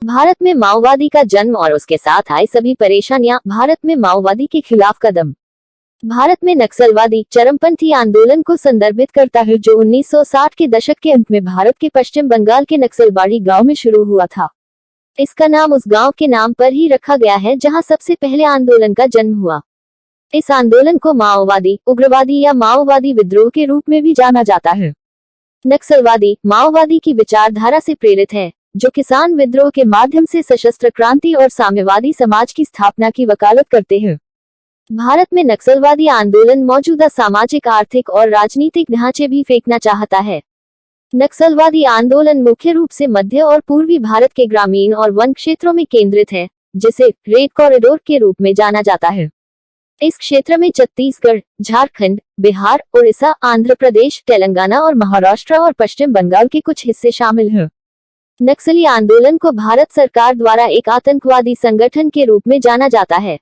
भारत में माओवादी का जन्म और उसके साथ आए सभी परेशानियां। भारत में माओवादी के खिलाफ कदम। भारत में नक्सलवादी चरमपंथी आंदोलन को संदर्भित करता है जो 1960 के दशक के अंत में भारत के पश्चिम बंगाल के नक्सलबाड़ी गांव में शुरू हुआ था। इसका नाम उस गांव के नाम पर ही रखा गया है जहां सबसे पहले आंदोलन का जन्म हुआ। इस आंदोलन को माओवादी, उग्रवादी या माओवादी विद्रोह के रूप में भी जाना जाता है। नक्सलवादी माओवादी की विचारधारा से प्रेरित है, जो किसान विद्रोह के माध्यम से सशस्त्र क्रांति और साम्यवादी समाज की स्थापना की वकालत करते हैं। भारत में नक्सलवादी आंदोलन मौजूदा सामाजिक, आर्थिक और राजनीतिक ढांचे भी फेंकना चाहता है। नक्सलवादी आंदोलन मुख्य रूप से मध्य और पूर्वी भारत के ग्रामीण और वन क्षेत्रों में केंद्रित है, जिसे रेड कॉरिडोर के रूप में जाना जाता है। इस क्षेत्र में छत्तीसगढ़, झारखंड, बिहार, उड़ीसा, आंध्र प्रदेश, तेलंगाना और महाराष्ट्र और पश्चिम बंगाल के कुछ हिस्से शामिल हैं। नक्सली आंदोलन को भारत सरकार द्वारा एक आतंकवादी संगठन के रूप में जाना जाता है।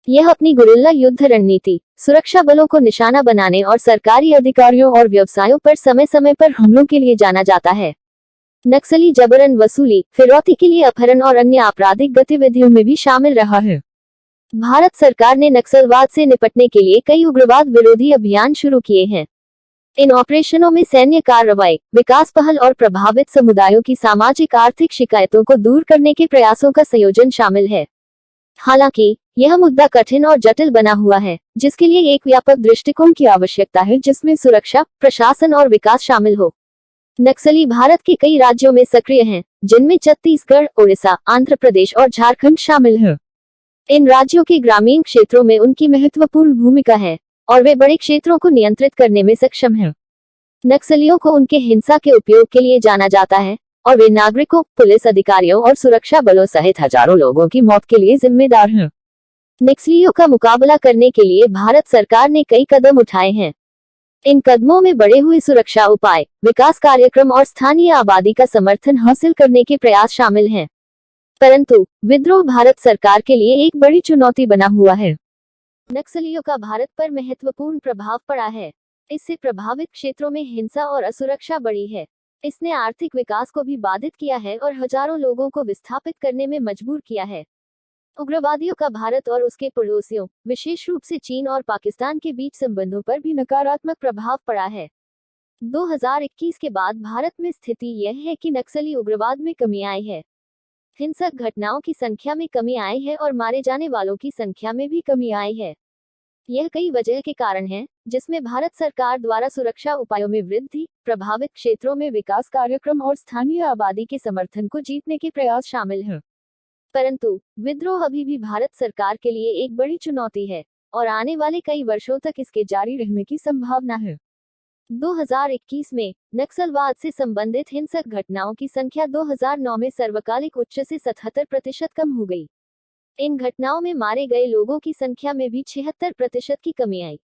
यह अपनी गुरिल्ला युद्ध रणनीति, सुरक्षा बलों को निशाना बनाने और सरकारी अधिकारियों और व्यवसायों पर समय समय पर हमलों के लिए जाना जाता है। नक्सली जबरन वसूली, फिरौती के लिए अपहरण और अन्य आपराधिक गतिविधियों में भी शामिल रहा है। भारत सरकार ने नक्सलवाद से निपटने के लिए कई उग्रवाद विरोधी अभियान शुरू किए हैं। इन ऑपरेशनों में सैन्य कार्रवाई, विकास पहल और प्रभावित समुदायों की सामाजिक आर्थिक शिकायतों को दूर करने के प्रयासों का संयोजन शामिल है। हालांकि यह मुद्दा कठिन और जटिल बना हुआ है, जिसके लिए एक व्यापक दृष्टिकोण की आवश्यकता है जिसमें सुरक्षा, प्रशासन और विकास शामिल हो। नक्सली भारत के कई राज्यों में सक्रिय हैं, जिनमें छत्तीसगढ़, उड़ीसा, आंध्र प्रदेश और झारखंड शामिल हैं। इन राज्यों के ग्रामीण क्षेत्रों में उनकी महत्वपूर्ण भूमिका है और वे बड़े क्षेत्रों को नियंत्रित करने में सक्षम हैं। नक्सलियों को उनके हिंसा के उपयोग के लिए जाना जाता है और वे नागरिकों, पुलिस अधिकारियों और सुरक्षा बलों सहित हजारों लोगों की मौत के लिए जिम्मेदार हैं। नक्सलियों का मुकाबला करने के लिए भारत सरकार ने कई कदम उठाए हैं। इन कदमों में बढ़े हुए सुरक्षा उपाय, विकास कार्यक्रम और स्थानीय आबादी का समर्थन हासिल करने के प्रयास शामिल हैं। परंतु विद्रोह भारत सरकार के लिए एक बड़ी चुनौती बना हुआ है। नक्सलियों का भारत पर महत्वपूर्ण प्रभाव पड़ा है। इससे प्रभावित क्षेत्रों में हिंसा और असुरक्षा बढ़ी है। इसने आर्थिक विकास को भी बाधित किया है और हजारों लोगों को विस्थापित करने में मजबूर किया है। उग्रवादियों का भारत और उसके पड़ोसियों, विशेष रूप से चीन और पाकिस्तान के बीच संबंधों पर भी नकारात्मक प्रभाव पड़ा है। 2021 के बाद भारत में स्थिति यह है कि नक्सली उग्रवाद में कमी आई है। हिंसक घटनाओं की संख्या में कमी आई है और मारे जाने वालों की संख्या में भी कमी आई है। यह कई वजह के कारण है, जिसमें भारत सरकार द्वारा सुरक्षा उपायों में वृद्धि, प्रभावित क्षेत्रों में विकास कार्यक्रम और स्थानीय आबादी के समर्थन को जीतने के प्रयास शामिल हैं। परंतु विद्रोह अभी भी भारत सरकार के लिए एक बड़ी चुनौती है और आने वाले कई वर्षों तक इसके जारी रहने की संभावना है। 2021 में नक्सलवाद से संबंधित हिंसक घटनाओं की संख्या 2009 में सर्वकालिक उच्च से 77% कम हो गई। इन घटनाओं में मारे गए लोगों की संख्या में भी 76% की कमी आई।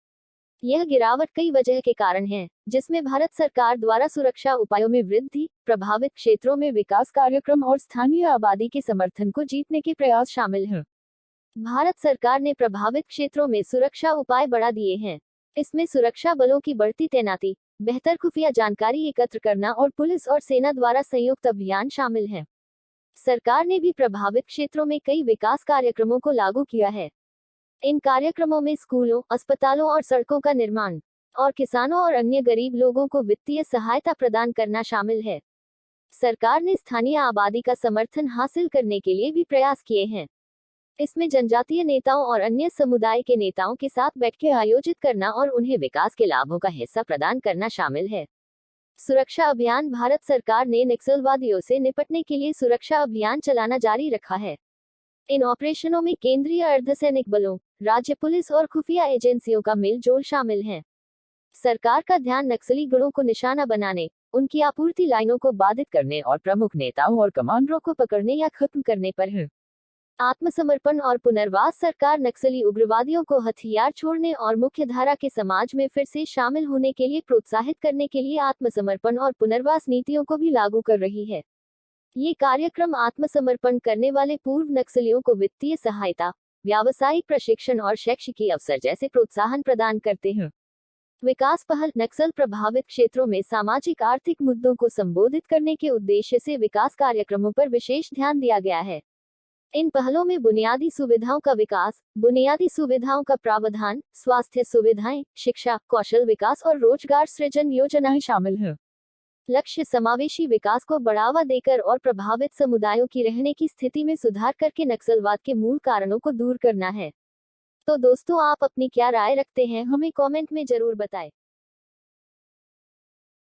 यह गिरावट कई वजह के कारण है, जिसमें भारत सरकार द्वारा सुरक्षा उपायों में वृद्धि, प्रभावित क्षेत्रों में विकास कार्यक्रम और स्थानीय आबादी के समर्थन को जीतने के प्रयास शामिल हैं। भारत सरकार ने प्रभावित क्षेत्रों में सुरक्षा उपाय बढ़ा दिए हैं। इसमें सुरक्षा बलों की बढ़ती तैनाती, बेहतर खुफिया जानकारी एकत्र करना और पुलिस और सेना द्वारा संयुक्त अभियान शामिल हैं। सरकार ने भी प्रभावित क्षेत्रों में कई विकास कार्यक्रमों को लागू किया है। इन कार्यक्रमों में स्कूलों, अस्पतालों और सड़कों का निर्माण और किसानों और अन्य गरीब लोगों को वित्तीय सहायता प्रदान करना शामिल है। सरकार ने स्थानीय आबादी का समर्थन हासिल करने के लिए भी प्रयास किए हैं। इसमें जनजातीय नेताओं और अन्य समुदाय के नेताओं के साथ बैठकें आयोजित करना और उन्हें विकास के लाभों का हिस्सा प्रदान करना शामिल है। सुरक्षा अभियान भारत सरकार ने नक्सलवादियों से निपटने के लिए सुरक्षा अभियान चलाना जारी रखा है। इन ऑपरेशनों में केंद्रीय अर्धसैनिक बलों, राज्य पुलिस और खुफिया एजेंसियों का मेलजोल शामिल है। सरकार का ध्यान नक्सली गुटों को निशाना बनाने, उनकी आपूर्ति लाइनों को बाधित करने और प्रमुख नेताओं और कमांडरों को पकड़ने या खत्म करने पर है। आत्मसमर्पण और पुनर्वास सरकार नक्सली उग्रवादियों को हथियार छोड़ने और मुख्यधारा के समाज में फिर से शामिल होने के लिए प्रोत्साहित करने के लिए आत्मसमर्पण और पुनर्वास नीतियों को भी लागू कर रही है। ये कार्यक्रम आत्मसमर्पण करने वाले पूर्व नक्सलियों को वित्तीय सहायता, व्यावसायिक प्रशिक्षण और शैक्षिक अवसर जैसे प्रोत्साहन प्रदान करते हैं। विकास पहल नक्सल प्रभावित क्षेत्रों में सामाजिक आर्थिक मुद्दों को संबोधित करने के उद्देश्य से विकास कार्यक्रमों पर विशेष ध्यान दिया गया है। इन पहलों में बुनियादी सुविधाओं का विकास, बुनियादी सुविधाओं का प्रावधान, स्वास्थ्य सुविधाएं, शिक्षा, कौशल विकास और रोजगार सृजन योजनाएं शामिल हैं। लक्ष्य समावेशी विकास को बढ़ावा देकर और प्रभावित समुदायों की रहने की स्थिति में सुधार करके नक्सलवाद के मूल कारणों को दूर करना है। तो दोस्तों, आप अपनी क्या राय रखते हैं, हमें कमेंट में जरूर बताएं।